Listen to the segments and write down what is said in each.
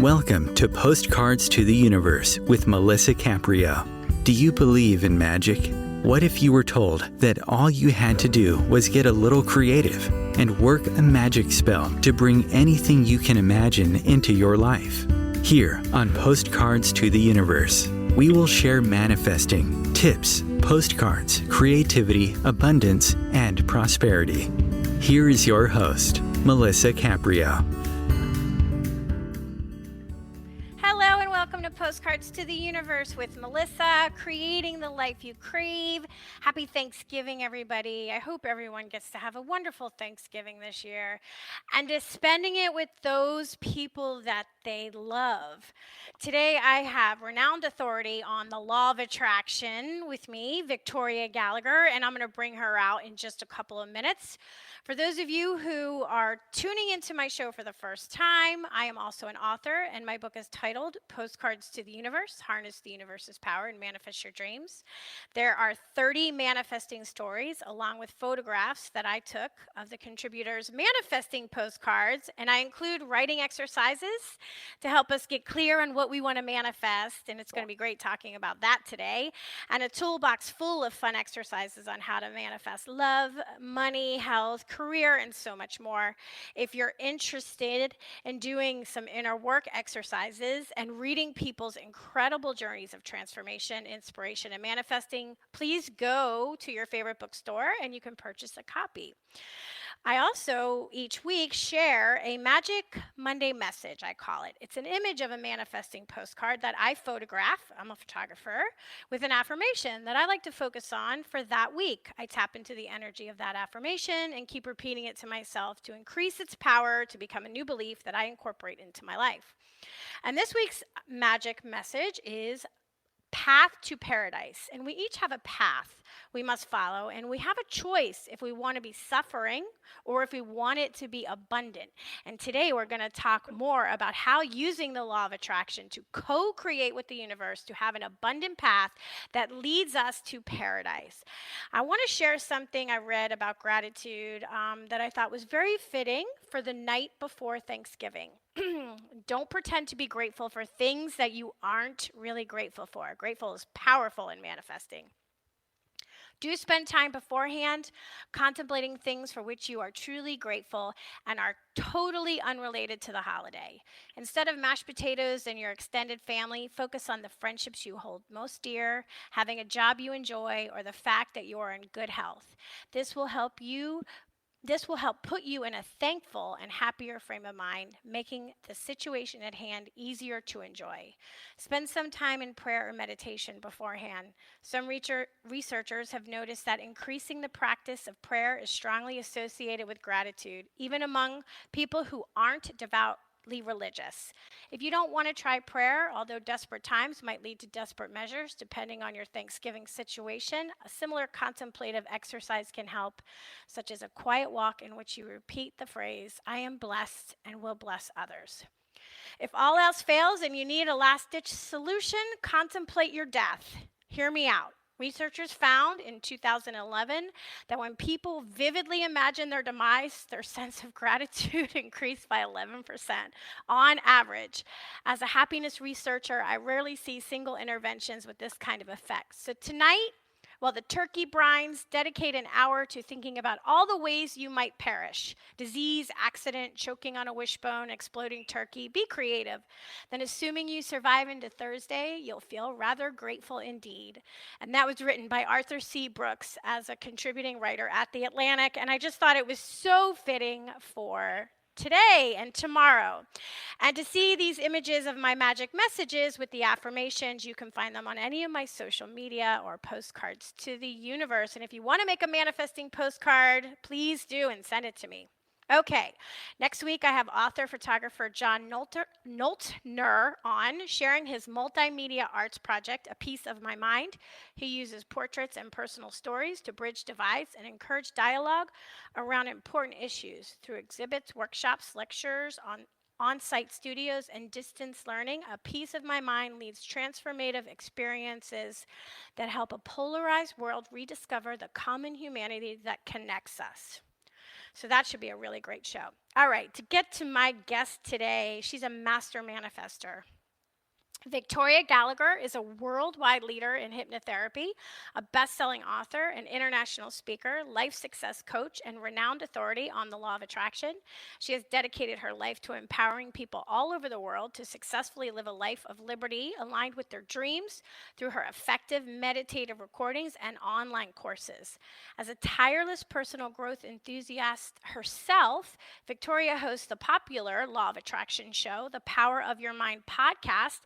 Welcome to Postcards to the Universe with Melissa Caprio. Do you believe in magic? What if you were told that all you had to do was get a little creative and work a magic spell to bring anything you can imagine into your life? Here on Postcards to the Universe, we will share manifesting, tips, postcards, creativity, abundance, and prosperity. Here is your host, Melissa Caprio. Postcards to the Universe with Melissa, creating the life you crave. Happy Thanksgiving, everybody. I hope everyone gets to have a wonderful Thanksgiving this year and is spending it with those people that they love. Today, I have renowned authority on the law of attraction with me, Victoria Gallagher, and I'm going to bring her out in just a couple of minutes. For those of you who are tuning into my show for the first time, I am also an author, and my book is titled Postcards to the Universe, Harness the Universe's Power and Manifest Your Dreams. There are 30 manifesting stories along with photographs that I took of the contributors' manifesting postcards, and I include writing exercises to help us get clear on what we want to manifest, and it's going to be great talking about that today, and a toolbox full of fun exercises on how to manifest love, money, health, career, and so much more. If you're interested in doing some inner work exercises and reading people's incredible journeys of transformation, inspiration, and manifesting, please go to your favorite bookstore and you can purchase a copy. I also, each week, share a Magic Monday message, I call it. It's an image of a manifesting postcard that I photograph, I'm a photographer, with an affirmation that I like to focus on for that week. I tap into the energy of that affirmation and keep repeating it to myself to increase its power to become a new belief that I incorporate into my life. And this week's magic message is path to paradise. And we each have a path we must follow, and we have a choice if we want to be suffering or if we want it to be abundant. And today we're going to talk more about how using the law of attraction to co-create with the universe to have an abundant path that leads us to paradise. I want to share something I read about gratitude that I thought was very fitting for the night before Thanksgiving. Don't pretend to be grateful for things that you aren't really grateful for. Grateful is powerful in manifesting. Do spend time beforehand contemplating things for which you are truly grateful and are totally unrelated to the holiday. Instead of mashed potatoes and your extended family, focus on the friendships you hold most dear, having a job you enjoy, or the fact that you are in good health. This will help put you in a thankful and happier frame of mind, making the situation at hand easier to enjoy. Spend some time in prayer or meditation beforehand. Some researchers have noticed that increasing the practice of prayer is strongly associated with gratitude, even among people who aren't devoutly religious. If you don't want to try prayer, although desperate times might lead to desperate measures, depending on your Thanksgiving situation, a similar contemplative exercise can help, such as a quiet walk in which you repeat the phrase, I am blessed and will bless others. If all else fails and you need a last-ditch solution, contemplate your death. Hear me out. Researchers found in 2011 that when people vividly imagine their demise, their sense of gratitude increased by 11% on average. As a happiness researcher, I rarely see single interventions with this kind of effect. So tonight, while the turkey brines, dedicate an hour to thinking about all the ways you might perish. Disease, accident, choking on a wishbone, exploding turkey. Be creative. Then assuming you survive into Thursday, you'll feel rather grateful indeed. And that was written by Arthur C. Brooks as a contributing writer at The Atlantic. And I just thought it was so fitting for today and tomorrow. And to see these images of my magic messages with the affirmations, you can find them on any of my social media or postcards to the universe. And if you want to make a manifesting postcard, please do and send it to me. Okay, next week I have author-photographer John Noltner on, sharing his multimedia arts project, A Piece of My Mind. He uses portraits and personal stories to bridge divides and encourage dialogue around important issues through exhibits, workshops, lectures, on-site studios, and distance learning. A Piece of My Mind leads transformative experiences that help a polarized world rediscover the common humanity that connects us. So that should be a really great show. All right, to get to my guest today, she's a master manifester. Victoria Gallagher is a worldwide leader in hypnotherapy, a best-selling author, an international speaker, life success coach, and renowned authority on the law of attraction. She has dedicated her life to empowering people all over the world to successfully live a life of liberty aligned with their dreams through her effective meditative recordings and online courses. As a tireless personal growth enthusiast herself, Victoria hosts the popular Law of Attraction show, the Power of Your Mind podcast,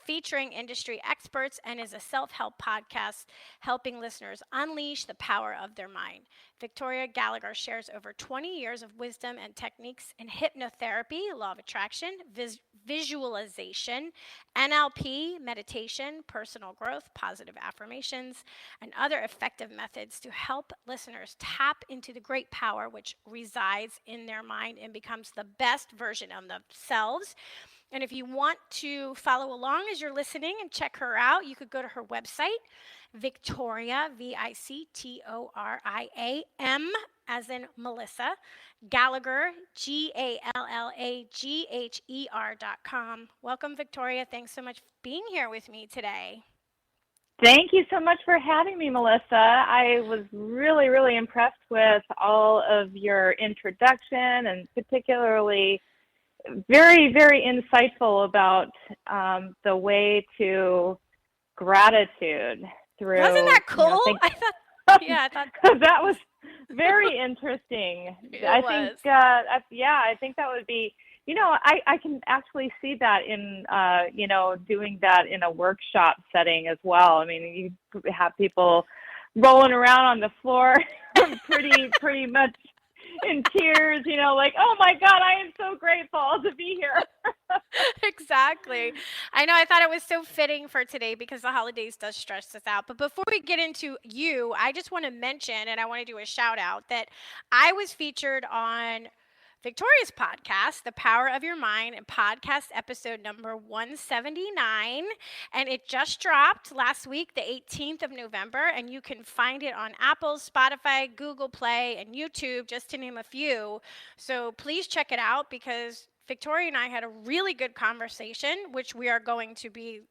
featuring industry experts, and is a self-help podcast helping listeners unleash the power of their mind. Victoria Gallagher shares over 20 years of wisdom and techniques in hypnotherapy, law of attraction, visualization, NLP, meditation, personal growth, positive affirmations, and other effective methods to help listeners tap into the great power which resides in their mind and becomes the best version of themselves. And if you want to follow along as you're listening and check her out, you could go to her website, Victoria, Victoriam, as in Melissa, Gallagher, GALLAGHER.com. Welcome, Victoria. Thanks so much for being here with me today. Thank you so much for having me, Melissa. I was really, really impressed with all of your introduction, and particularly very, very insightful about the way to gratitude through. Wasn't that cool? I thought that was very interesting. I think that would be, I can actually see that in, doing that in a workshop setting as well. I mean, you have people rolling around on the floor, pretty much in tears, like, oh my God, I am so grateful to be here. Exactly. I know, I thought it was so fitting for today because the holidays does stress us out. But before we get into you, I just want to mention, and I want to do a shout out, that I was featured on Victoria's podcast, The Power of Your Mind, and podcast episode number 179. And it just dropped last week, the 18th of November. And you can find it on Apple, Spotify, Google Play, and YouTube, just to name a few. So please check it out because Victoria and I had a really good conversation, which we are going to be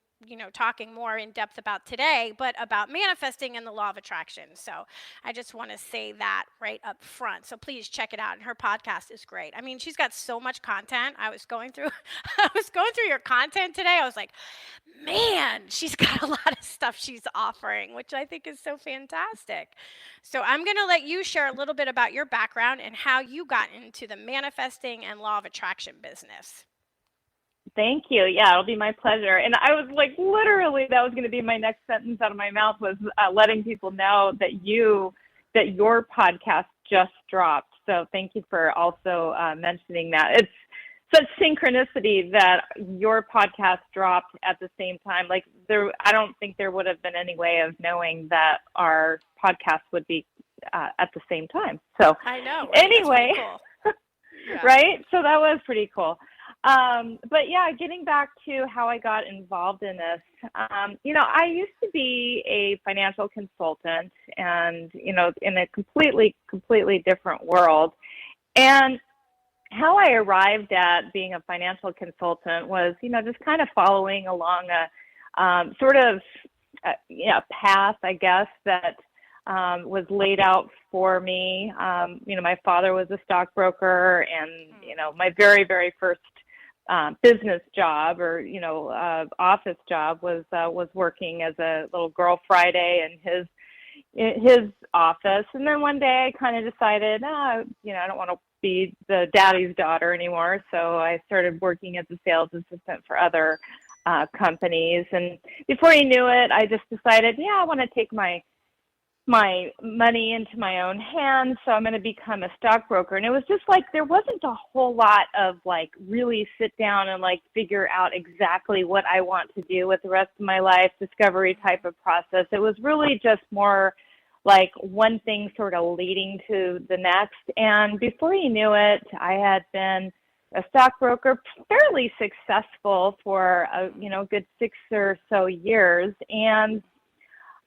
talking more in depth about today, but about manifesting and the law of attraction. So I just want to say that right up front. So please check it out. And her podcast is great. I mean, she's got so much content. I was going through your content today. I was like, man, she's got a lot of stuff she's offering, which I think is so fantastic. So I'm going to let you share a little bit about your background and how you got into the manifesting and law of attraction business. Thank you. Yeah, it'll be my pleasure. And I was like, literally, that was going to be my next sentence out of my mouth was letting people know that your podcast just dropped. So thank you for also mentioning that. It's such synchronicity that your podcast dropped at the same time. Like I don't think there would have been any way of knowing that our podcast would be at the same time. So I know. Right? Anyway, cool. Yeah. Right? So that was pretty cool. But yeah, getting back to how I got involved in this, I used to be a financial consultant and, in a completely different world. And how I arrived at being a financial consultant was, just kind of following along a path, I guess, that was laid out for me. My father was a stockbroker, and, my very, very first business job or, office job was working as a little girl Friday in his office. And then one day I kind of decided, I don't want to be the daddy's daughter anymore. So I started working as a sales assistant for other companies. And before you knew it, I just decided, I want to take my money into my own hands, so I'm going to become a stockbroker. And it was just like there wasn't a whole lot of like really sit down and like figure out exactly what I want to do with the rest of my life, discovery type of process. It was really just more like one thing sort of leading to the next. And before you knew it, I had been a stockbroker, fairly successful for a good 6 or so years. And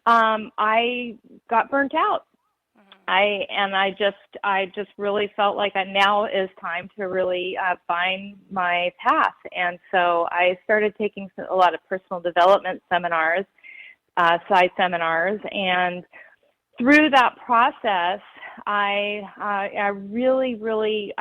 I got burnt out. I just really felt like now is time to really find my path. And so I started taking a lot of personal development seminars, side seminars, and through that process, I really, really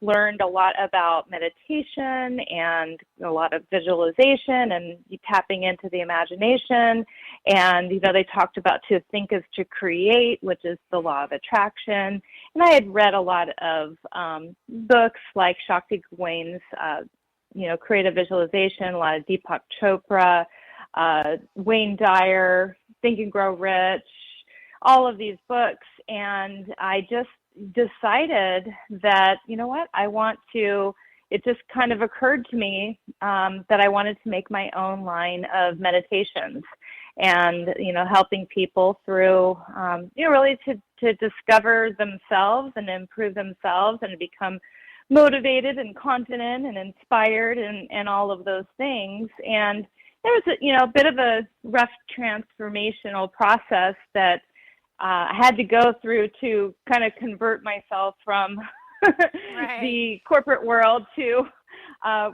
learned a lot about meditation and a lot of visualization and tapping into the imagination. And, they talked about to think is to create, which is the law of attraction. And I had read a lot of books like Shakti Gawaine's, Creative Visualization, a lot of Deepak Chopra, Wayne Dyer, Think and Grow Rich, all of these books, and I just decided that, it just kind of occurred to me that I wanted to make my own line of meditations and, helping people through, really to discover themselves and improve themselves and to become motivated and confident and inspired and all of those things. And there was a bit of a rough transformational process that I had to go through to kind of convert myself from the corporate world to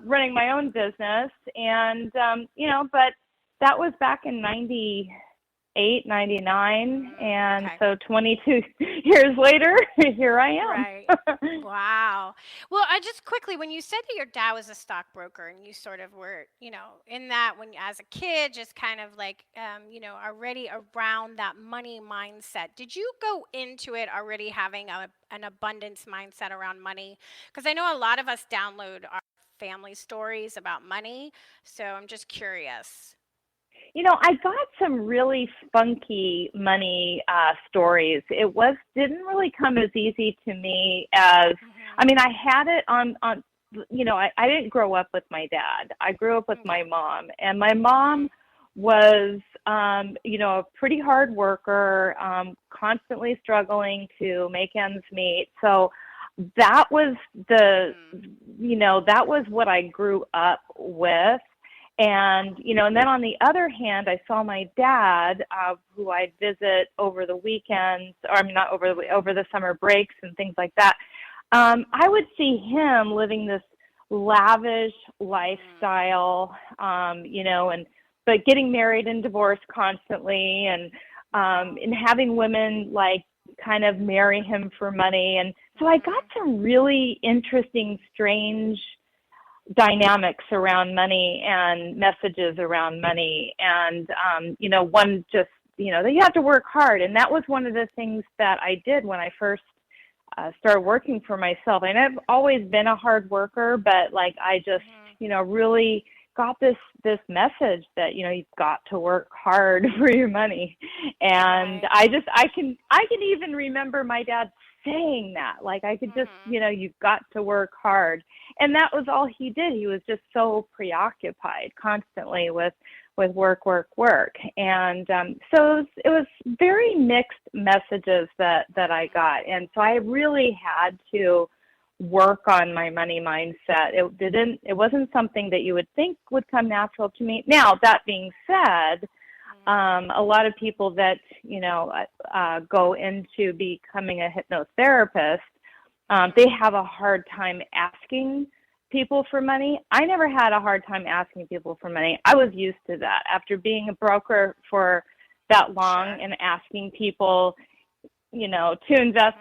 running my own business. And, but that was back in 98, 99. And so 22 years later, here I am. Right. Wow. Well, I just quickly, when you said that your dad was a stockbroker and you sort of were, in that when as a kid, just kind of like, already around that money mindset, did you go into it already having an abundance mindset around money? Because I know a lot of us download our family stories about money. So I'm just curious. I got some really funky money stories. It didn't really come as easy to me as, I had it on I didn't grow up with my dad. I grew up with my mom, and my mom was, a pretty hard worker, constantly struggling to make ends meet. So that was that was what I grew up with. And, and then on the other hand, I saw my dad, who I'd visit over the weekends, over the summer breaks and things like that. I would see him living this lavish lifestyle, but getting married and divorced constantly and having women like kind of marry him for money. And so I got some really interesting, strange dynamics around money and messages around money. And, one just, that you have to work hard. And that was one of the things that I did when I first started working for myself. And I've always been a hard worker, but like I just, really got this message that, you've got to work hard for your money. And I can even remember my dad saying that, like I could just, you've got to work hard. And that was all he did. He was just so preoccupied constantly with work. And so it was very mixed messages that I got. And so I really had to work on my money mindset. It wasn't something that you would think would come natural to me. Now, that being said, a lot of people that, go into becoming a hypnotherapist, they have a hard time asking people for money. I never had a hard time asking people for money. I was used to that. After being a broker for that long and asking people, to invest,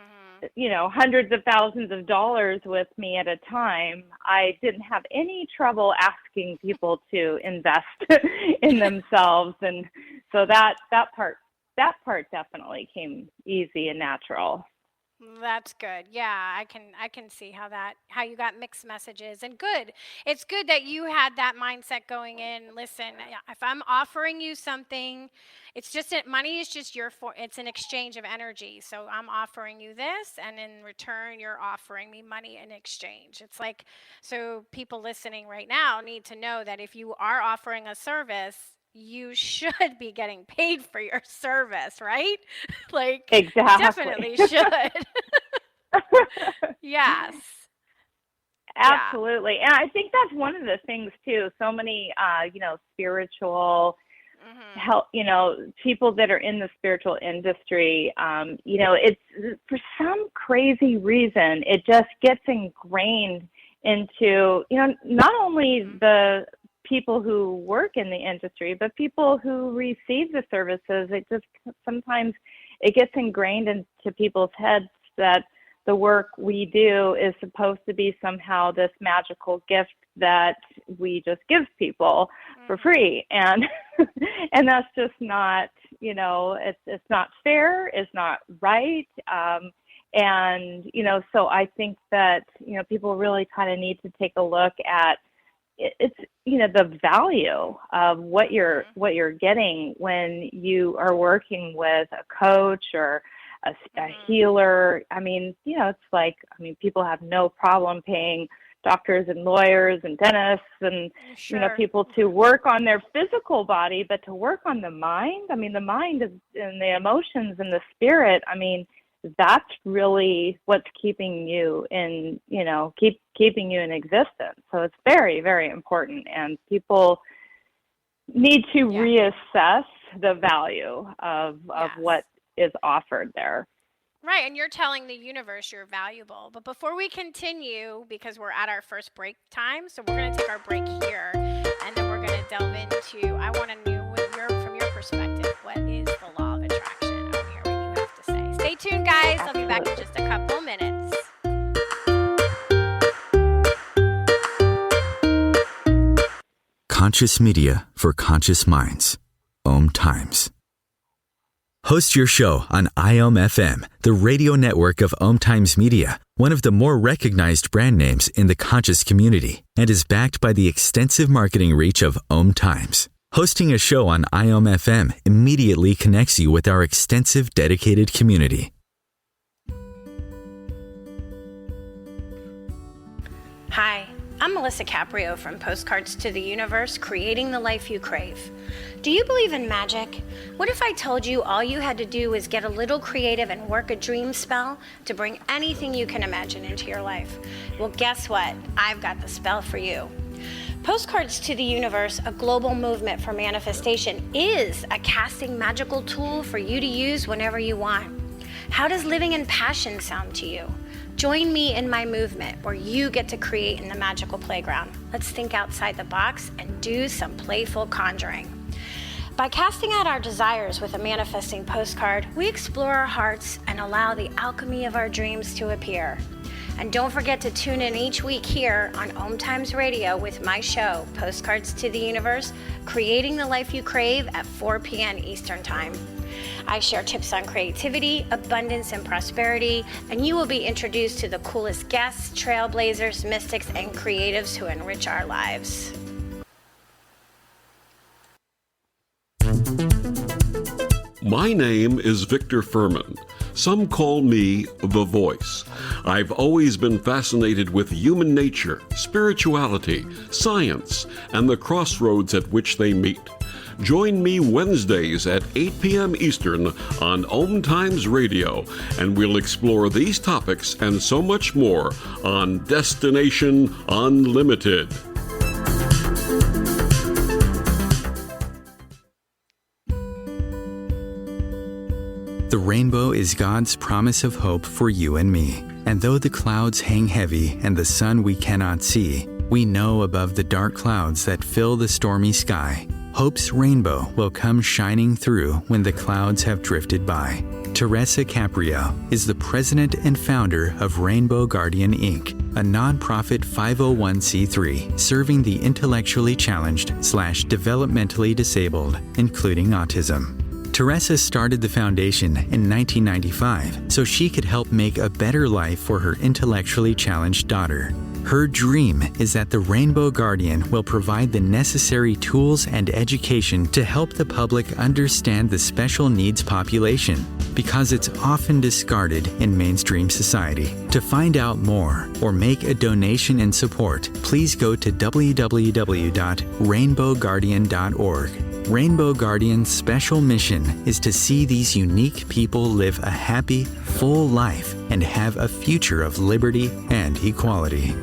hundreds of thousands of dollars with me at a time, I didn't have any trouble asking people to invest in themselves. And so that part definitely came easy and natural. That's good. Yeah, I can see how you got mixed messages, and good. It's good that you had that mindset going in. Listen, if I'm offering you something, it's just that money is just it's an exchange of energy. So I'm offering you this, and in return you're offering me money in exchange. It's like, so people listening right now need to know that if you are offering a service, you should be getting paid for your service, right? Like, exactly. Definitely should. Yes. Absolutely. Yeah. And I think that's one of the things too. So many, spiritual help, people that are in the spiritual industry, it's for some crazy reason, it just gets ingrained into, not only the people who work in the industry, but people who receive the services. It just sometimes it gets ingrained into people's heads that the work we do is supposed to be somehow this magical gift that we just give people for free. And and that's just not, it's not fair, it's not right. And, so I think that, people really kind of need to take a look at it's, the value of what you're getting when you are working with a coach or a healer. I mean, it's like, people have no problem paying doctors and lawyers and dentists and, people to work on their physical body, but to work on the mind, the mind is, and the emotions and the spirit, that's really what's keeping you in, keeping you in existence. So it's very, very important. And people need to reassess the value of what is offered there. Right, and you're telling the universe you're valuable. But before we continue, because we're at our first break time, so we're going to take our break here, and then we're going to delve into, I want to know from your perspective, what is the law of attraction? I want to hear what you have to say. Stay tuned, guys. I'll be back in just a couple minutes. Conscious media for conscious minds. Om Times. Host your show on IOM FM, the radio network of Om Times Media, one of the more recognized brand names in the conscious community, and is backed by the extensive marketing reach of Om Times. Hosting a show on IOM FM immediately connects you with our extensive dedicated community. Hi, I'm Melissa Caprio from Postcards to the Universe, creating the life you crave. Do you believe in magic? What if I told you all you had to do was get a little creative and work a dream spell to bring anything you can imagine into your life? Well, guess what? I've got the spell for you. Postcards to the Universe, a global movement for manifestation, is a casting magical tool for you to use whenever you want. How does living in passion sound to you? Join me in my movement where you get to create in the magical playground. Let's think outside the box and do some playful conjuring. By casting out our desires with a manifesting postcard, we explore our hearts and allow the alchemy of our dreams to appear. And don't forget to tune in each week here on Om Times Radio with my show, Postcards to the Universe, creating the life you crave at 4 p.m. Eastern Time. I share tips on creativity, abundance, and prosperity, and you will be introduced to the coolest guests, trailblazers, mystics, and creatives who enrich our lives. My name is Victor Furman. Some call me The Voice. I've always been fascinated with human nature, spirituality, science, and the crossroads at which they meet. Join me Wednesdays at 8 p.m. Eastern on Om Times Radio, and we'll explore these topics and so much more on Destination Unlimited. The rainbow is God's promise of hope for you and me. And though the clouds hang heavy and the sun we cannot see, we know above the dark clouds that fill the stormy sky, hope's rainbow will come shining through when the clouds have drifted by. Teresa Caprio is the president and founder of Rainbow Guardian Inc., a nonprofit 501c3 serving the intellectually challenged/developmentally disabled, including autism. Teresa started the foundation in 1995 so she could help make a better life for her intellectually challenged daughter. Her dream is that the Rainbow Guardian will provide the necessary tools and education to help the public understand the special needs population, because it's often discarded in mainstream society. To find out more or make a donation in support, please go to www.rainbowguardian.org. Rainbow Guardian's special mission is to see these unique people live a happy, full life and have a future of liberty and equality.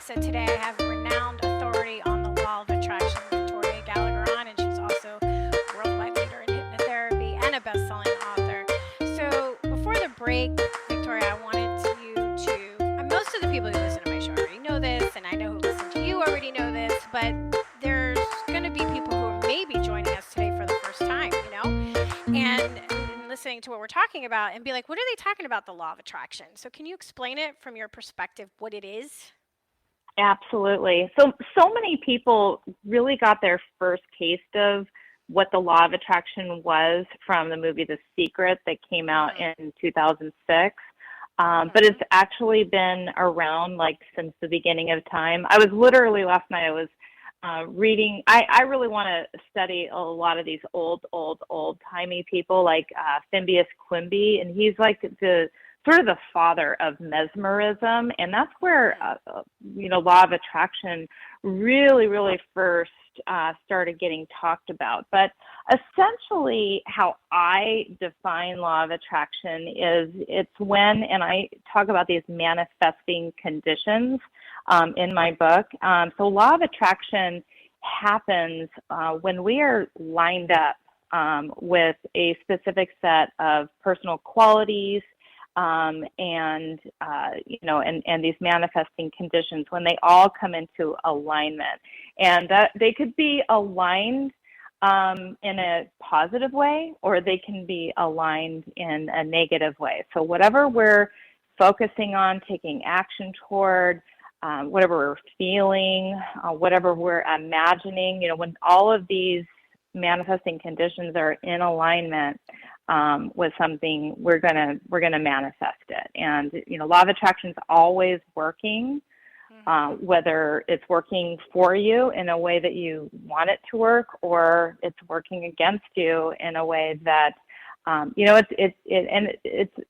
So today I have renowned authority on the law of attraction, Victoria Gallagher, on, and she's also a worldwide leader in hypnotherapy and a best-selling author. So before the break, Victoria, I wanted you to, and most of the people who listen to my show already know this, and I know who listen to you already know this, but there's going to be people who are maybe joining us today for the first time, and listening to what we're talking about and be like, what are they talking about, the law of attraction? So can you explain it from your perspective, what it is? Absolutely. So many people really got their first taste of what the law of attraction was from the movie The Secret that came out in 2006. But it's actually been around like since the beginning of time. I was literally last night, I was reading. I really want to study a lot of these old-timey people like Phineas Quimby, and he's like the sort of the father of mesmerism, and that's where law of attraction really first started getting talked about. But essentially, how I define law of attraction is it's when, and I talk about these manifesting conditions in my book. So law of attraction happens when we are lined up with a specific set of personal qualities, and these manifesting conditions, when they all come into alignment, and that they could be aligned in a positive way, or they can be aligned in a negative way. So whatever we're focusing on, taking action toward, whatever we're feeling, whatever we're imagining, when all of these manifesting conditions are in alignment with something, we're gonna manifest it. And law of attraction is always working, whether it's working for you in a way that you want it to work, or it's working against you in a way that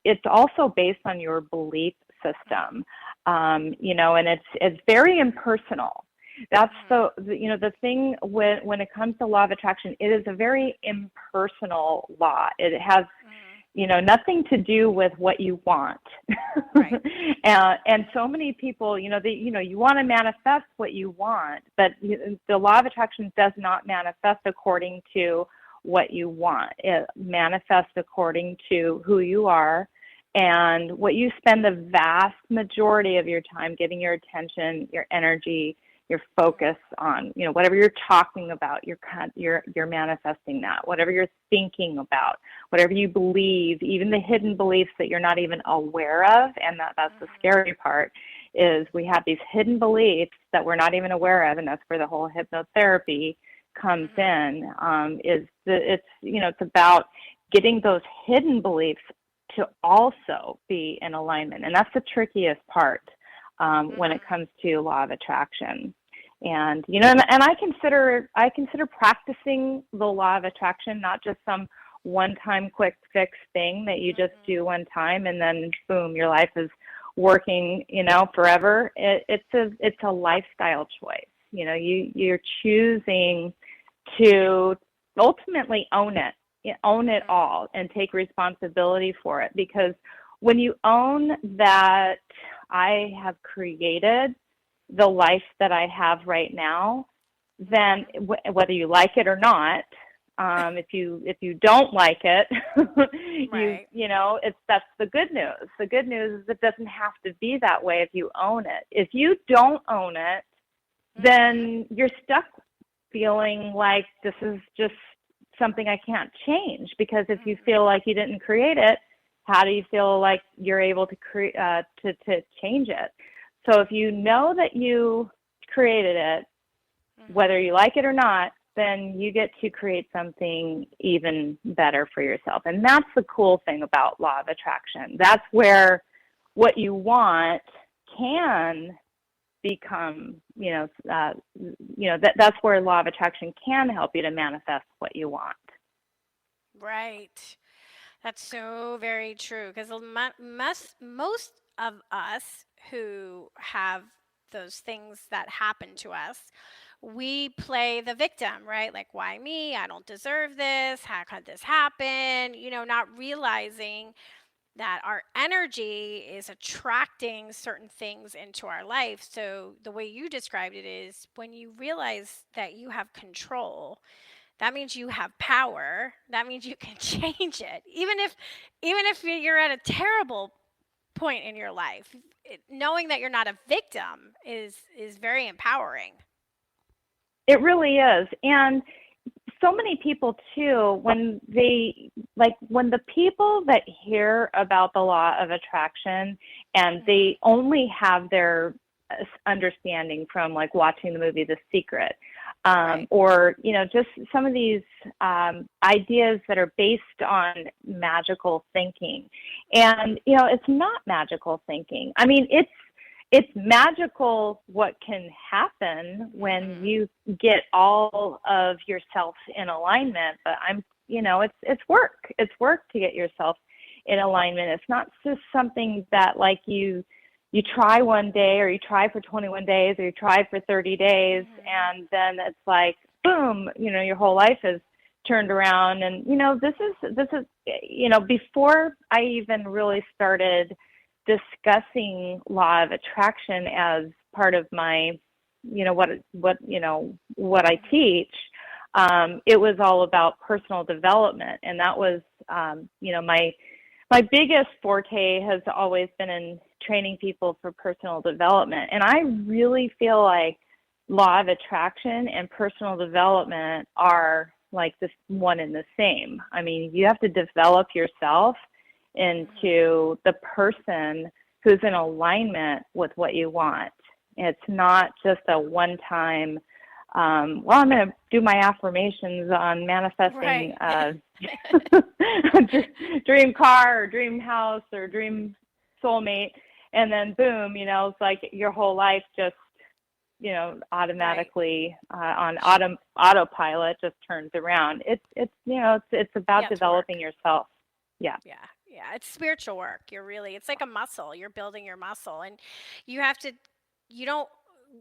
it's also based on your belief system, and it's very impersonal. That's the thing when it comes to law of attraction, it is a very impersonal law. It has, nothing to do with what you want. Right. and so many people, you want to manifest what you want, but the law of attraction does not manifest according to what you want. It manifests according to who you are and what you spend the vast majority of your time giving your attention, your energy, your focus on, whatever you're talking about, you're manifesting that. Whatever you're thinking about, whatever you believe, even the hidden beliefs that you're not even aware of, and that's the scary part, is we have these hidden beliefs that we're not even aware of, and that's where the whole hypnotherapy comes in. It's about getting those hidden beliefs to also be in alignment, and that's the trickiest part. When it comes to law of attraction. And and I consider practicing the law of attraction not just some one-time quick fix thing that you just do one time and then boom, your life is working, forever. It's a lifestyle choice. You're choosing to ultimately own it all and take responsibility for it, because when you own that I have created the life that I have right now, then whether you like it or not, if you don't like it, right. That's the good news. The good news is it doesn't have to be that way if you own it. If you don't own it, then you're stuck feeling like this is just something I can't change, because if you feel like you didn't create it, how do you feel like you're able to to change it? So if you know that you created it, whether you like it or not, then you get to create something even better for yourself. And that's the cool thing about law of attraction. That's where what you want can become, that's where law of attraction can help you to manifest what you want. Right. That's so very true, because most of us who have those things that happen to us, we play the victim, right? Like, why me? I don't deserve this. How could this happen? Not realizing that our energy is attracting certain things into our life. So the way you described it is when you realize that you have control, that means you have power. That means you can change it. Even if you're at a terrible point in your life, knowing that you're not a victim is very empowering. It really is. And so many people too, when the people that hear about the law of attraction and they only have their understanding from like watching the movie The Secret, Right. or just some of these ideas that are based on magical thinking, and it's not magical thinking. I mean, it's magical what can happen when you get all of yourself in alignment, but it's work. It's work to get yourself in alignment. It's not just something that like you try one day, or you try for 21 days, or you try for 30 days, and then it's like boom, your whole life is turned around. And this is before I even really started discussing law of attraction as part of my what I teach, it was all about personal development. And that was my biggest forte has always been in training people for personal development. And I really feel like law of attraction and personal development are like this one and the same. I mean, you have to develop yourself into the person who's in alignment with what you want. It's not just a one-time, I'm going to do my affirmations on manifesting a dream car or dream house or dream soulmate, and then boom, it's like your whole life just, automatically on autopilot just turns around. It's about developing yourself. Yeah. Yeah, it's spiritual work. It's like a muscle. You're building your muscle, and you don't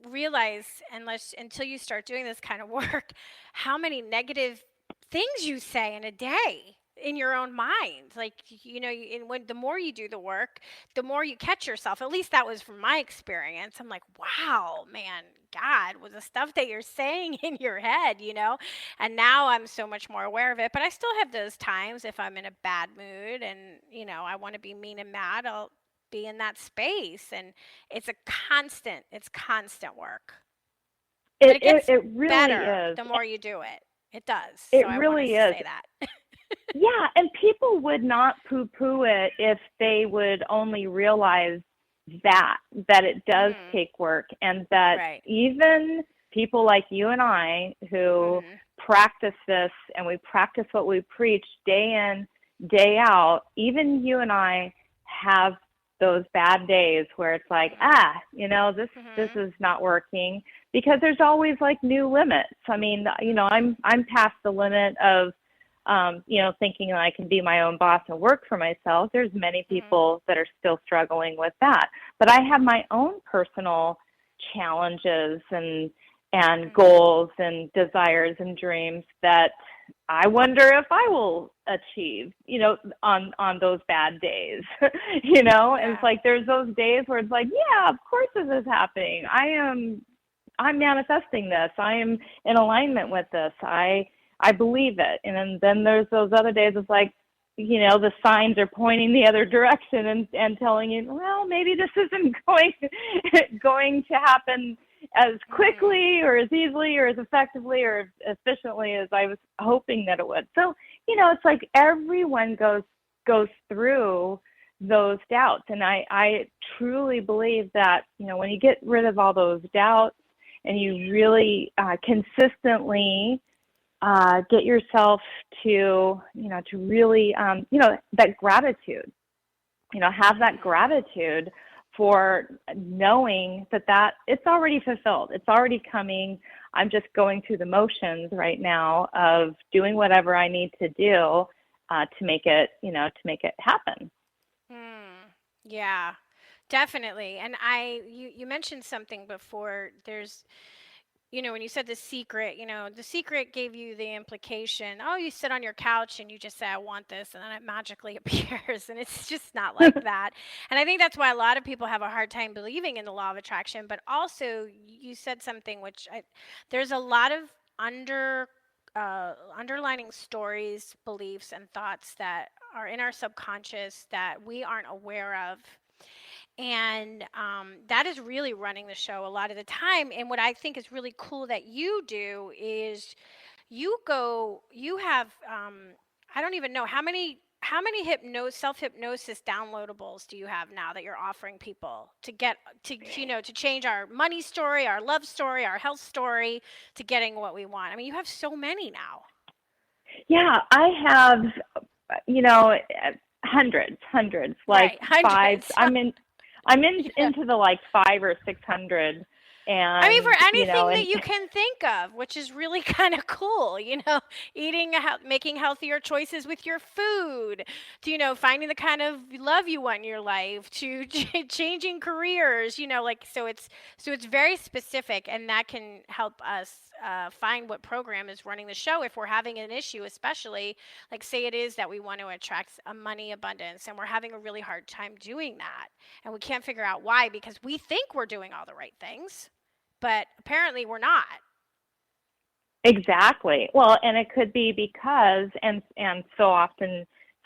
realize until you start doing this kind of work how many negative things you say in a day in your own mind. Like, the more you do the work, the more you catch yourself. At least that was from my experience. I'm like, wow, man, God, was the stuff that you're saying in your head, And now I'm so much more aware of it. But I still have those times if I'm in a bad mood and, I want to be mean and mad, I'll be in that space. And it's constant work. But it gets It really better is. the more you do it. It does. It So I want to really is. say that. Yeah, and people would not poo-poo it if they would only realize that it does take work, and that even people like you and I who practice this, and we practice what we preach day in, day out, even you and I have those bad days where it's like, this is not working, because there's always like new limits. I mean, I'm past the limit of thinking that I can be my own boss and work for myself. There's many people that are still struggling with that. But I have my own personal challenges and goals and desires and dreams that I wonder if I will achieve, on those bad days, And it's like there's those days where it's like, yeah, of course this is happening. I'm manifesting this. I am in alignment with this. I believe it. And then there's those other days it's like, the signs are pointing the other direction and telling you, well, maybe this isn't going to happen as quickly or as easily or as effectively or as efficiently as I was hoping that it would. So, it's like everyone goes through those doubts. And I truly believe that, when you get rid of all those doubts and you really consistently get yourself to really, that gratitude, have that gratitude for knowing that it's already fulfilled. It's already coming. I'm just going through the motions right now of doing whatever I need to do to make it happen. Yeah, definitely. And you mentioned something before. There's when you said The Secret, The Secret gave you the implication, oh, you sit on your couch and you just say, I want this, and then it magically appears. And it's just not like that. And I think that's why a lot of people have a hard time believing in the law of attraction. But also, you said something there's a lot of underlining stories, beliefs, and thoughts that are in our subconscious that we aren't aware of. And that is really running the show a lot of the time. And what I think is really cool that you do is you have, I don't even know how many self-hypnosis downloadables do you have now that you're offering people to get to change our money story, our love story, our health story, to getting what we want. I mean, you have so many now. Yeah, I have, you know, hundreds, like Right, hundreds. into the like 500 or 600, I mean, for and anything that and you can think of, which is really kind of cool, making healthier choices with your food, to, finding the kind of love you want in your life, to changing careers, so it's very specific, and that can help us find what program is running the show if we're having an issue, especially like say it is that we want to attract a money abundance and we're having a really hard time doing that, and we can't figure out why because we think we're doing all the right things. But apparently we're not. exactly. Well, and it could be because, and so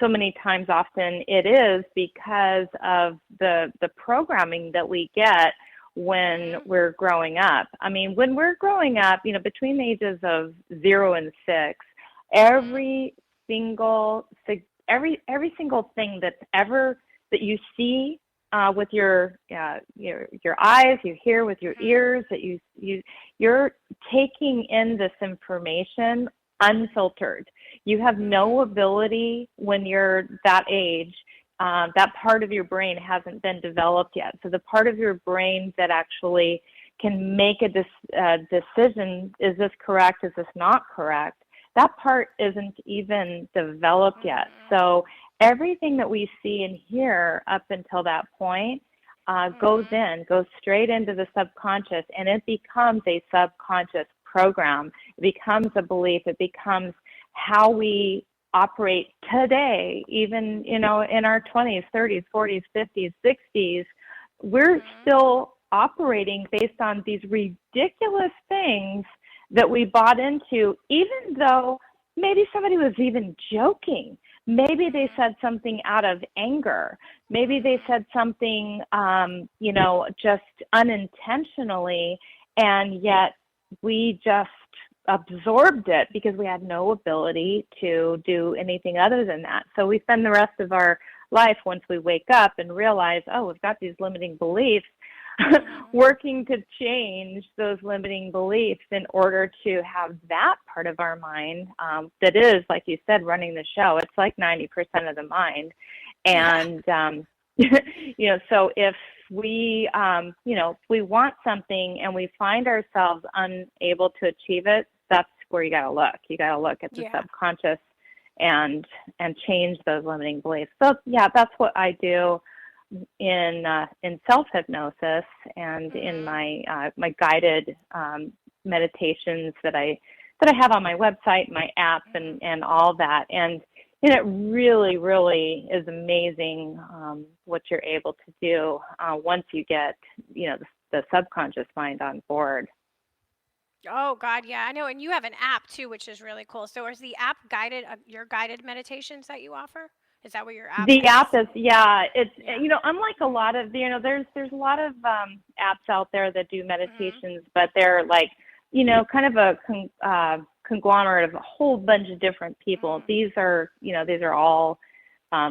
many times often it is because of the programming that we get when we're growing up. I mean, when we're growing up, between the ages of 0 and 6, every single every single thing that you see with your eyes, you hear with your ears, that you're taking in this information unfiltered. You have no ability when you're that age. That part of your brain hasn't been developed yet. So the part of your brain that actually can make a decision, is this correct, is this not correct, that part isn't even developed yet. So everything that we see and hear up until that point goes straight into the subconscious, and it becomes a subconscious program. It becomes a belief. It becomes how we operate today, even, in our 20s, 30s, 40s, 50s, 60s. We're still operating based on these ridiculous things that we bought into, even though maybe somebody was even joking. Maybe they said something out of anger. Maybe they said something, just unintentionally, and yet we just absorbed it because we had no ability to do anything other than that. So we spend the rest of our life, once we wake up and realize, oh, we've got these limiting beliefs, working to change those limiting beliefs in order to have that part of our mind that is, like you said, running the show. It's like 90% of the mind. And, so if we, if we want something and we find ourselves unable to achieve it, that's where you got to look. You got to look at the subconscious and change those limiting beliefs. So, that's what I do in self-hypnosis and in my my guided meditations that I have on my website, my app, and all that. And it really, really is amazing what you're able to do once you get the subconscious mind on board. Oh God, yeah, I know. And you have an app too, which is really cool. So is the app guided your guided meditations that you offer? Is that what your app The is? app is, it's, unlike a lot of, there's a lot of apps out there that do meditations, but they're like, kind of a conglomerate of a whole bunch of different people. These are all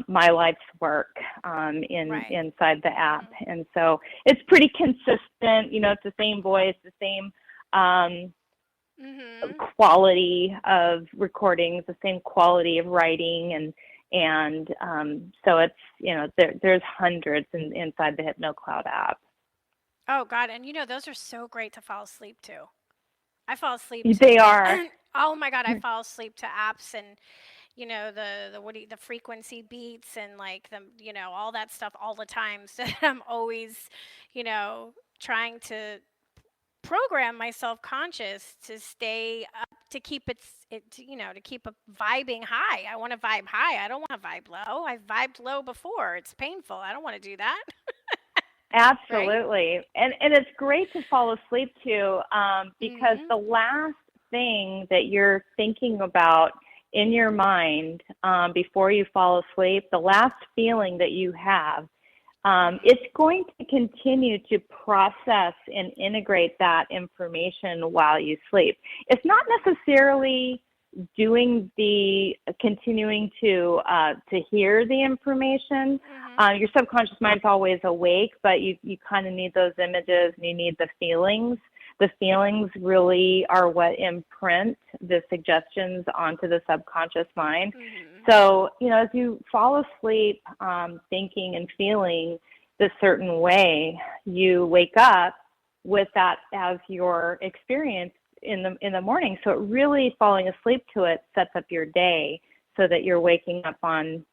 my life's work inside the app. And so it's pretty consistent, it's the same voice, the same quality of recordings, the same quality of writing, and so it's, there's hundreds inside the HypnoCloud app. Oh God, and those are so great to fall asleep to. I fall asleep to. They are. Oh my God, I fall asleep to apps and the frequency beats and like all that stuff all the time. So I'm always, trying to program my self-conscious to stay up, to keep to keep a vibing high. I want to vibe high. I don't want to vibe low. I've vibed low before. It's painful. I don't want to do that. Absolutely. Right? And it's great to fall asleep too, because the last thing that you're thinking about in your mind before you fall asleep, the last feeling that you have, it's going to continue to process and integrate that information while you sleep. It's not necessarily continuing to hear the information. Your subconscious mind's always awake, but you kind of need those images and you need the feelings. The feelings really are what imprint the suggestions onto the subconscious mind. So, as you fall asleep thinking and feeling this certain way, you wake up with that as your experience in the morning. So it really, falling asleep to it, sets up your day so that you're waking up on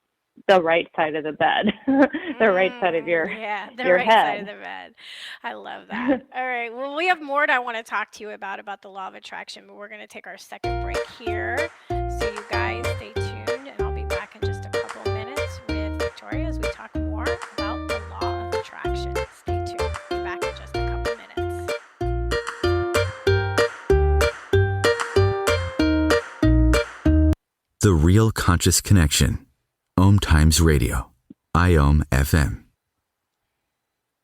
the right side of the bed, the right side of your right head. Side of the bed. I love that. All right. Well, we have more I want to talk to you about the law of attraction, but we're going to take our second break here. So you guys stay tuned, and I'll be back in just a couple minutes with Victoria as we talk more about the law of attraction. Stay tuned. Be back in just a couple minutes. The Real Conscious Connection. Om Times Radio, IOM FM.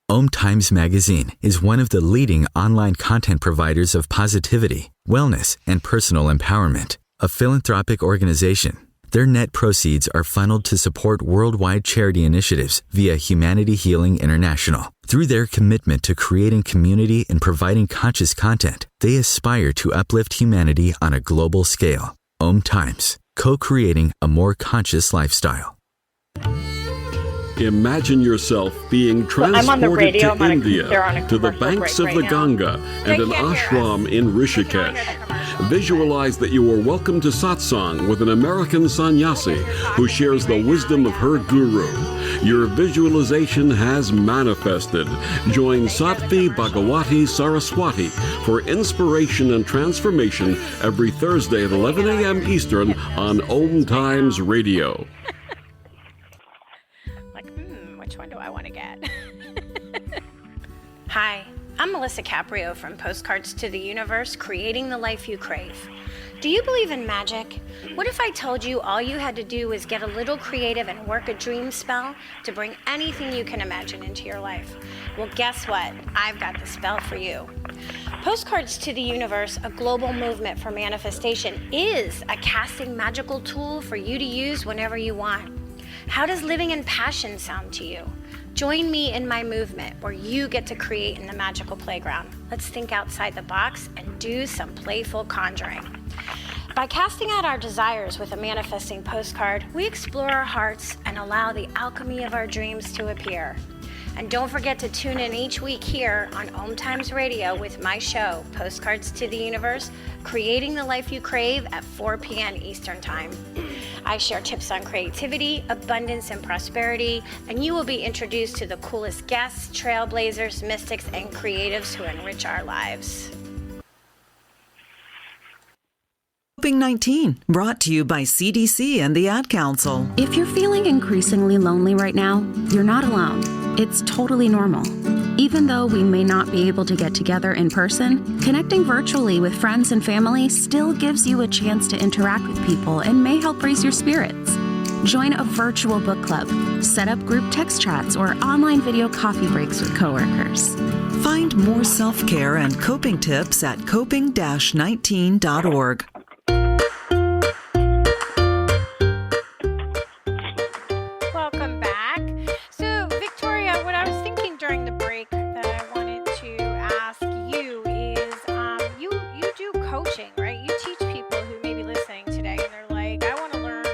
Om Times Magazine is one of the leading online content providers of positivity, wellness, and personal empowerment, a philanthropic organization. Their net proceeds are funneled to support worldwide charity initiatives via Humanity Healing International. Through their commitment to creating community and providing conscious content, they aspire to uplift humanity on a global scale. Om Times, co-creating a more conscious lifestyle. Imagine yourself being transported to India, to the banks of the Ganga and an ashram in Rishikesh. Visualize that you are welcome to satsang with an American sannyasi who shares the wisdom of her guru. Your visualization has manifested. Join Sattvi Bhagawati Saraswati for inspiration and transformation every Thursday at 11 a.m. Eastern on Om Times Radio. Which one do I want to get? Hi, I'm Melissa Caprio from Postcards to the Universe, creating the life you crave. Do you believe in magic? What if I told you all you had to do was get a little creative and work a dream spell to bring anything you can imagine into your life? Well, guess what? I've got the spell for you. Postcards to the Universe, a global movement for manifestation, is a casting magical tool for you to use whenever you want. How does living in passion sound to you? Join me in my movement where you get to create in the magical playground. Let's think outside the box and do some playful conjuring. By casting out our desires with a manifesting postcard, we explore our hearts and allow the alchemy of our dreams to appear. And don't forget to tune in each week here on Om Times Radio with my show, Postcards to the Universe, creating the life you crave at 4 p.m. Eastern Time. I share tips on creativity, abundance, and prosperity, and you will be introduced to the coolest guests, trailblazers, mystics, and creatives who enrich our lives. Coping-19, brought to you by CDC and the Ad Council. If you're feeling increasingly lonely right now, you're not alone. It's totally normal. Even though we may not be able to get together in person, connecting virtually with friends and family still gives you a chance to interact with people and may help raise your spirits. Join a virtual book club, set up group text chats, or online video coffee breaks with coworkers. Find more self-care and coping tips at coping-19.org. Welcome back. So, Victoria, what I was thinking during the break that I wanted to ask you is, you do coaching, right? You teach people who may be listening today, and they're like, I want to learn.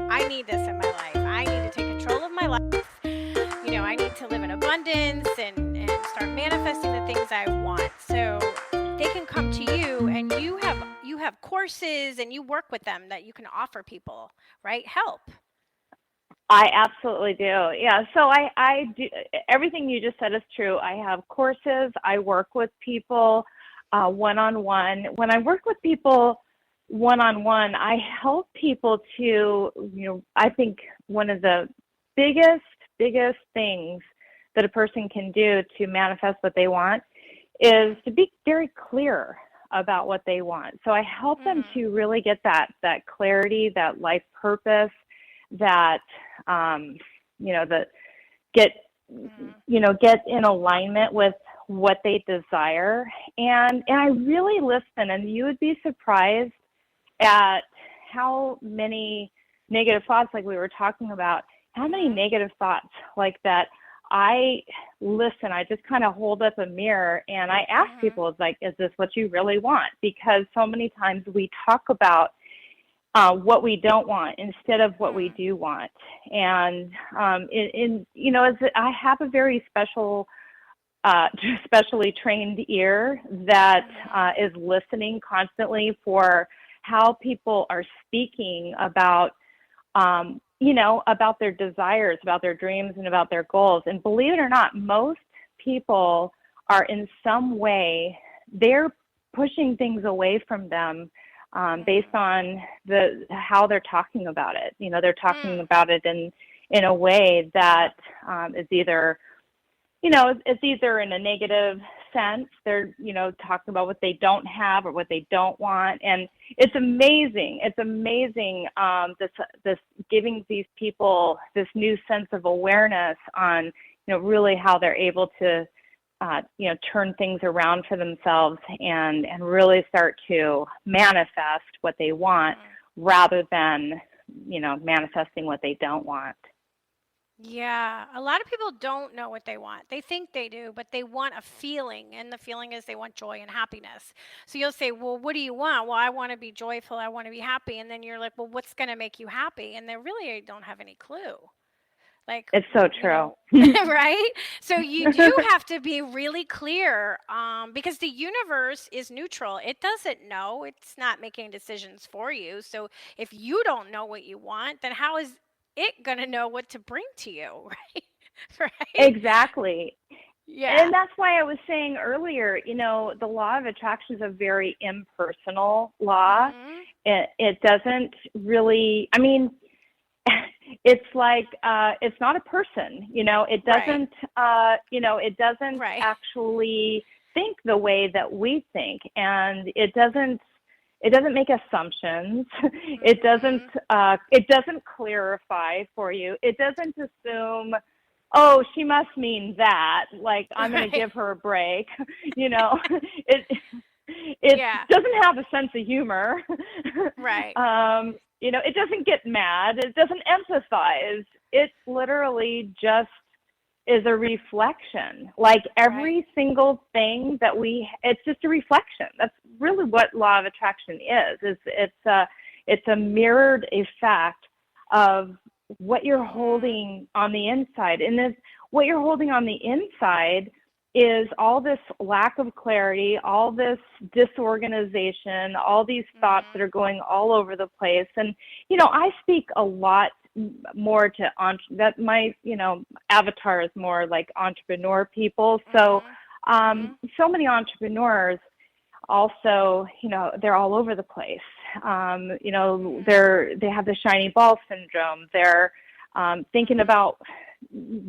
I need this in my life. I need to take control of my life. I need to live in abundance and start manifesting the things I want. So they can come to you, and you have courses, and you work with them that you can offer people, right? Help. I absolutely do. Yeah. So I do, everything you just said is true. I have courses. I work with people one-on-one. When I work with people one-on-one, I help people to, I think one of the biggest things that a person can do to manifest what they want is to be very clear about what they want. So I help them to really get that clarity, that life purpose, that that get in alignment with what they desire, and I really listen. And you would be surprised at how many negative thoughts, like we were talking about, how many negative thoughts like that. I listen. I just kind of hold up a mirror and I ask people, it's like, is this what you really want? Because so many times we talk about what we don't want instead of what we do want. And I have a very specially trained ear that is listening constantly for how people are speaking about about their desires, about their dreams, and about their goals. And believe it or not, most people are in some way, they're pushing things away from them based on how they're talking about it. They're talking about it in a way that is either, it's either in a negative sense. They're, talking about what they don't have or what they don't want. And it's amazing. It's amazing, this giving these people this new sense of awareness on, really how they're able to, turn things around for themselves and really start to manifest what they want rather than, manifesting what they don't want. Yeah, a lot of people don't know what they want. They think they do, but they want a feeling, and the feeling is they want joy and happiness. So you'll say, well, what do you want? Well, I want to be joyful. I want to be happy. And then you're like, well, what's going to make you happy? And they really don't have any clue. Like, it's so true. Right? So you do have to be really clear because the universe is neutral. It doesn't know. It's not making decisions for you. So if you don't know what you want, then how is it going to know what to bring to you, right? Right? Exactly. Yeah. And that's why I was saying earlier, the law of attraction is a very impersonal law. It doesn't really, it's like, it's not a person, it doesn't, it doesn't actually think the way that we think. And it doesn't make assumptions. It doesn't clarify for you. It doesn't assume, oh, she must mean that, like, I'm going to give her a break. It doesn't have a sense of humor. Right. It doesn't get mad. It doesn't empathize. It literally just is a reflection. Like every single thing that it's just a reflection. That's really what law of attraction is. It's a mirrored effect of what you're holding on the inside. And what you're holding on the inside is all this lack of clarity, all this disorganization, all these thoughts that are going all over the place. And, I speak a lot more to that my, avatar is more like entrepreneur people. So, so many entrepreneurs also, they're all over the place. They have the shiny ball syndrome. They're thinking about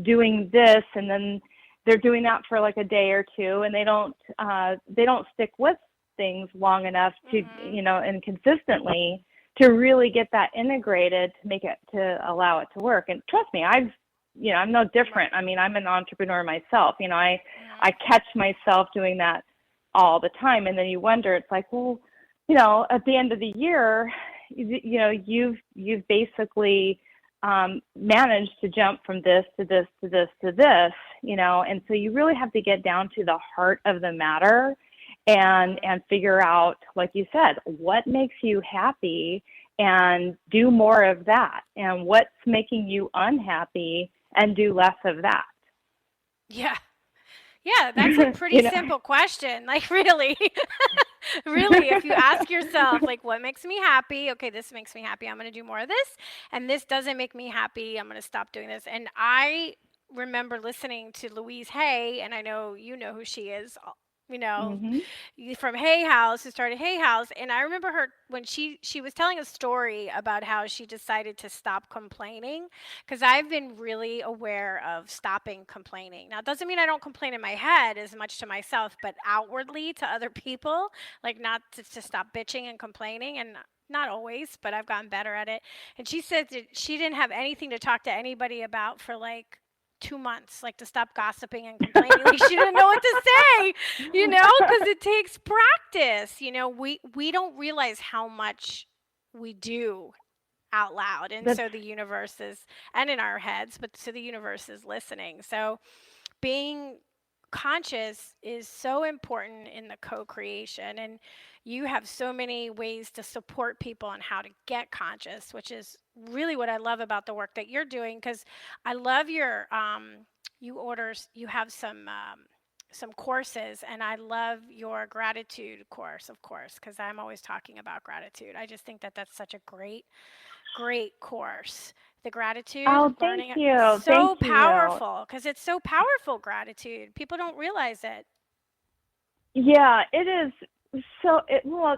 doing this, and then they're doing that for like a day or two, and they don't stick with things long enough to, and consistently to really get that integrated to allow it to work. And trust me, I'm no different. I'm an entrepreneur myself. I catch myself doing that all the time. And then you wonder, it's like, well, at the end of the year, you've basically managed to jump from this to this to this to this, and so you really have to get down to the heart of the matter and figure out, like you said, what makes you happy and do more of that, and what's making you unhappy and do less of that. Yeah. Yeah, that's a pretty simple question. Like, really. Really, if you ask yourself, like, what makes me happy? Okay, this makes me happy. I'm going to do more of this. And this doesn't make me happy. I'm going to stop doing this. And I remember listening to Louise Hay, and I know you know who she is, you know, Hmm. from Hay House, who started Hay House. And I remember her when she was telling a story about how she decided to stop complaining, because I've been really aware of stopping complaining. Now, it doesn't mean I don't complain in my head as much to myself, but outwardly to other people, like not to stop bitching and complaining. And not always, but I've gotten better at it. And she said that she didn't have anything to talk to anybody about for like 2 months, like to stop gossiping and complaining. Like she didn't know what to say, because it takes practice. We don't realize how much we do out loud. And That's so the universe is, and in our heads, but so the universe is listening. So being conscious is so important in the co-creation, and you have so many ways to support people on how to get conscious, which is really what I love about the work that you're doing, because I love your you have some courses, and I love your gratitude course, of course, because I'm always talking about gratitude. I just think that that's such a great course. The gratitude, Oh, thank learning it, you. so Thank you. powerful, because it's so powerful, gratitude. People don't realize it. Yeah, it is. So, well,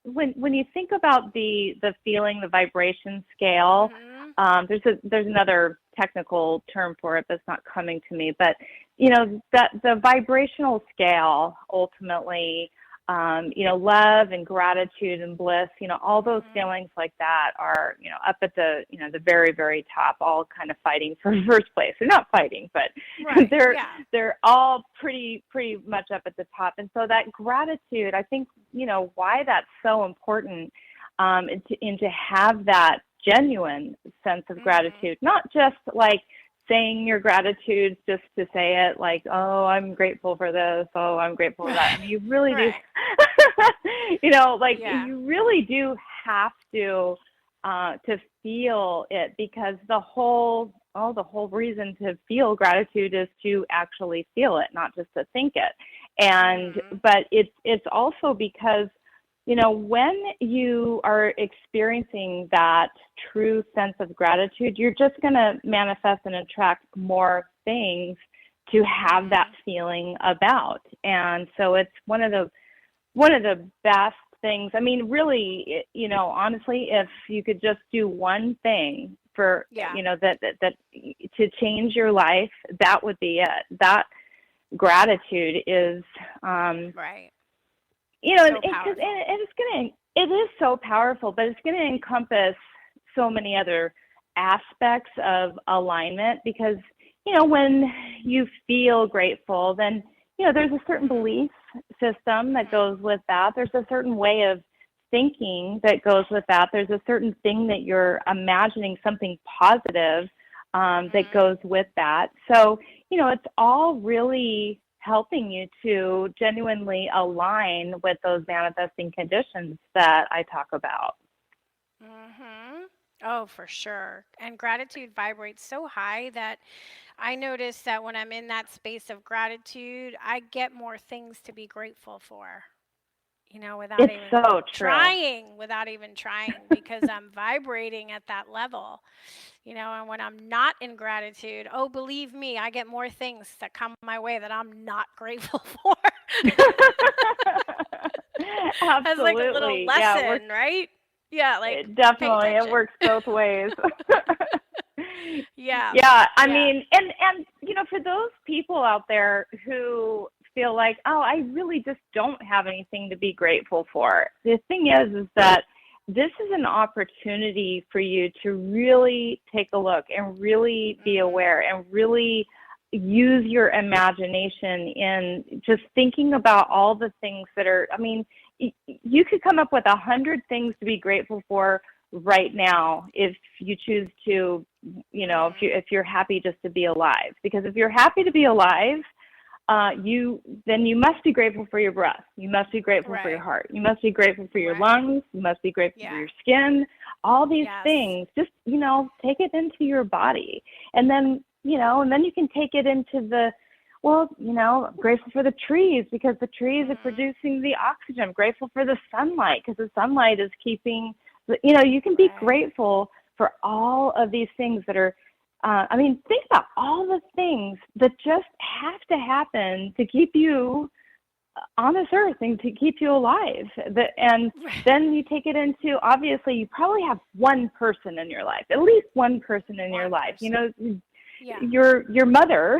when you think about the feeling, the vibration scale, Hmm. there's another technical term for it that's not coming to me, but that the vibrational scale ultimately, love and gratitude and bliss, all those Hmm. feelings like that are, up at the, the very, very top, all kind of fighting for first place. They're not fighting, but Right. they're Yeah. they're all pretty much up at the top. And so that gratitude, I think, why that's so important, and to have that genuine sense of Hmm. gratitude, not just like saying your gratitude just to say it, like, oh, I'm grateful for this, oh, I'm grateful for that. I mean, you really do, Right. like Yeah. you really do have to feel it, because the whole reason to feel gratitude is to actually feel it, not just to think it. And Hmm. but it's also because when you are experiencing that true sense of gratitude, you're just going to manifest and attract more things to have that Hmm. feeling about. And so it's one of the best things. I mean, really, honestly, if you could just do one thing for, Yeah. that to change your life, that would be it. That gratitude is, Right. and So because powerful. it is so powerful, but it's going to encompass so many other aspects of alignment, because when you feel grateful, then there's a certain Hmm. belief system that Hmm. goes with that. There's a certain way of thinking that goes with that. There's a certain thing that you're imagining, something positive, that Hmm. goes with that. So it's all really helping you to genuinely align with those manifesting conditions that I talk about. Hmm. Oh, for sure. And gratitude vibrates so high that I notice that when I'm in that space of gratitude, I get more things to be grateful for, It's so true. without even trying, because I'm vibrating at that level, and when I'm not in gratitude, oh, believe me, I get more things that come my way that I'm not grateful for. As like a little Absolutely. Yeah, it works. lesson, right? Yeah, like pay Definitely, it attention. works both ways. Yeah, Yeah, I yeah. mean, and for those people out there who feel like, oh, I really just don't have anything to be grateful for. The thing is that this is an opportunity for you to really take a look and really be Hmm. aware and really use your imagination in just thinking about all the things that are, I mean, you could come up with 100 things to be grateful for right now if you choose to, Hmm. if you're happy just to be alive. Because if you're happy to be alive, you must be grateful for your breath. You must be grateful for your Right, heart. You must be grateful for your right. lungs. You must be grateful for Yeah. your skin. All these Yes. things, just take it into your body, and then you can take it into the well, I'm grateful for the trees because the trees are producing the oxygen. I'm grateful for the sunlight because the sunlight is keeping, you can be grateful for all of these things that are, think about all the things that just have to happen to keep you on this earth and to keep you alive. And then you take it into, obviously, you probably have one person in your life, at least one person in your life. Your mother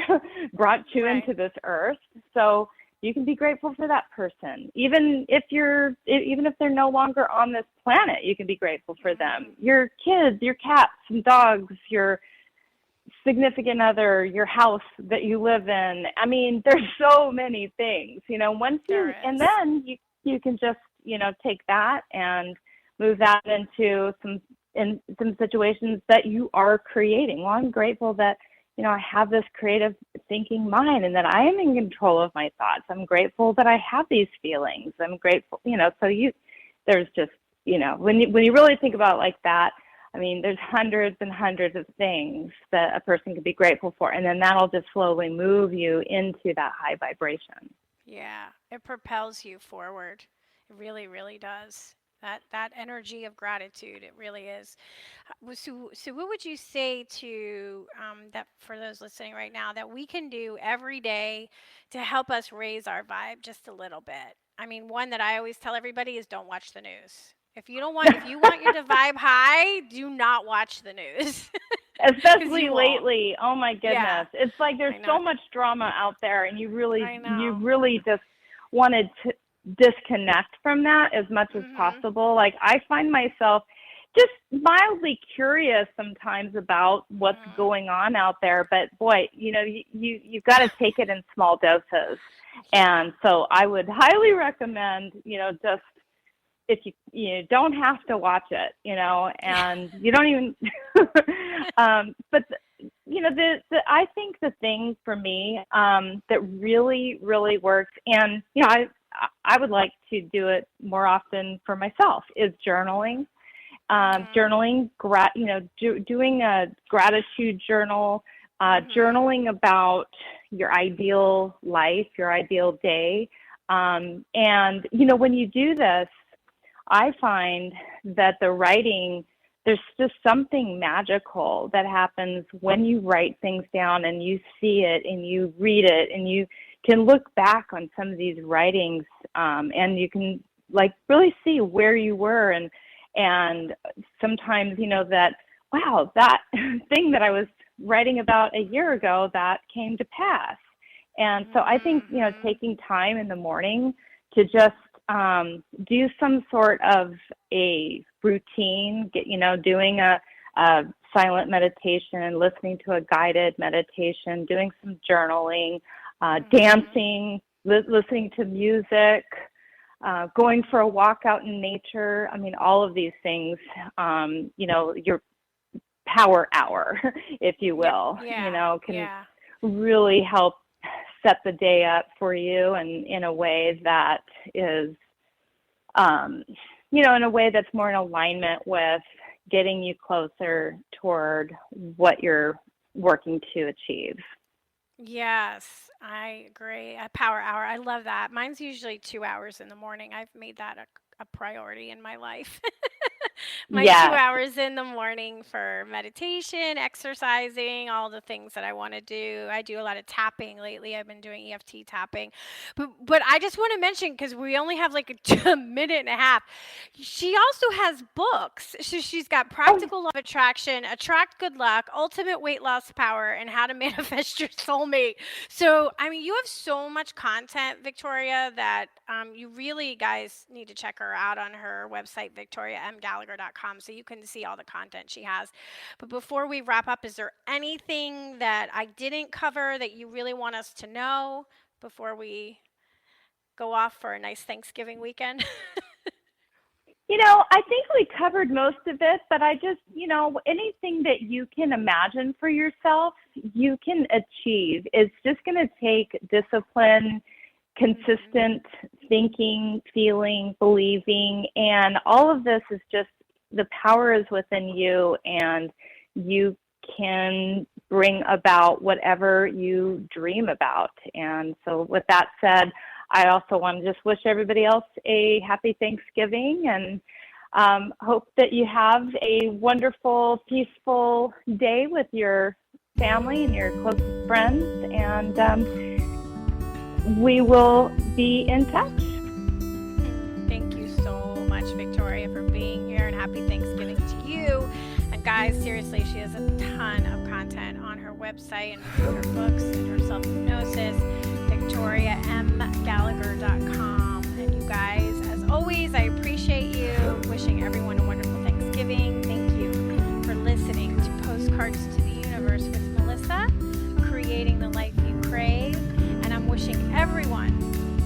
brought you into this earth, so you can be grateful for that person. Even if they're no longer on this planet, you can be grateful for them. Your kids, your cats and dogs, your significant other, your house that you live in. There's so many things, and then you can just, take that and move that into some situations that you are creating. Well, I'm grateful that, I have this creative thinking mind and that I am in control of my thoughts. I'm grateful that I have these feelings. I'm grateful, there's just, when you really think about it like that, there's hundreds and hundreds of things that a person could be grateful for, and then that'll just slowly move you into that high vibration. Yeah, it propels you forward. It really, really does. That energy of gratitude, it really is. So what would you say to that for those listening right now that we can do every day to help us raise our vibe just a little bit? One that I always tell everybody is don't watch the news. If you want your to vibe high, do not watch the news. Especially lately. Oh my goodness. Yeah. It's like there's so much drama out there, and you really just wanted to disconnect from that as much as possible. Like, I find myself just mildly curious sometimes about what's going on out there, but boy, you've got to take it in small doses. And so I would highly recommend, just if you don't have to watch it, and you don't even, but I think the thing for me that really, really works, and I would like to do it more often for myself, is journaling. Journaling, doing a gratitude journal, journaling about your ideal life, your ideal day, and when you do this, I find that the writing, there's just something magical that happens when you write things down and you see it and you read it and you can look back on some of these writings and you can really see where you were and sometimes, that, wow, that thing that I was writing about a year ago, that came to pass. And so I think, taking time in the morning to just do some sort of a routine, doing a silent meditation, listening to a guided meditation, doing some journaling, dancing, listening to music, going for a walk out in nature. All of these things, your power hour, if you will, can really help set the day up for you and in a way that is, in a way that's more in alignment with getting you closer toward what you're working to achieve. Yes, I agree. A power hour. I love that. Mine's usually 2 hours in the morning. I've made that a priority in my life. My 2 hours in the morning for meditation, exercising, all the things that I want to do. I do a lot of tapping lately. I've been doing EFT tapping. But I just want to mention, because we only have like a minute and a half, she also has books. So she's got Practical Law of Attraction, Attract Good Luck, Ultimate Weight Loss Power, and How to Manifest Your Soulmate. So, you have so much content, Victoria, that you really, guys, need to check her out on her website, victoriamgallagher.com, so you can see all the content she has. But before we wrap up, is there anything that I didn't cover that you really want us to know before we go off for a nice Thanksgiving weekend? I think we covered most of it, but I just, anything that you can imagine for yourself, you can achieve. It's just going to take discipline, consistent thinking, feeling, believing, and all of this is just, the power is within you, and you can bring about whatever you dream about. And so with that said, I also want to just wish everybody else a happy Thanksgiving, and hope that you have a wonderful, peaceful day with your family and your closest friends, and we will be in touch. Thank you so much, Victoria, for being here, and happy Thanksgiving to you. And guys, seriously, she has a ton of content on her website and her books and her self-hypnosis, VictoriaMGallagher.com. And you guys, as always, I appreciate you. Wishing everyone a wonderful Thanksgiving. Thank you for listening to Postcards to the Universe with Melissa, creating the life you crave. And I'm wishing everyone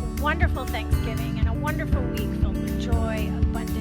a wonderful Thanksgiving and a wonderful week filled with joy, abundance,